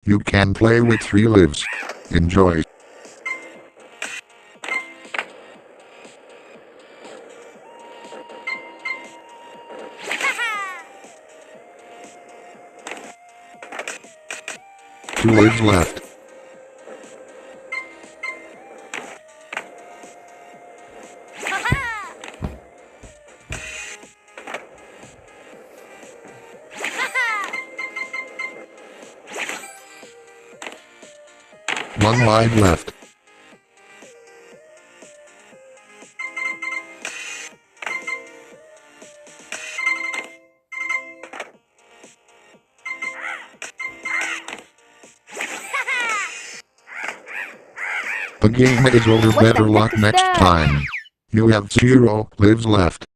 You can play with 3 lives. Enjoy. Two lives left. One life left. The game is over. Better luck next time. You have 0 lives left.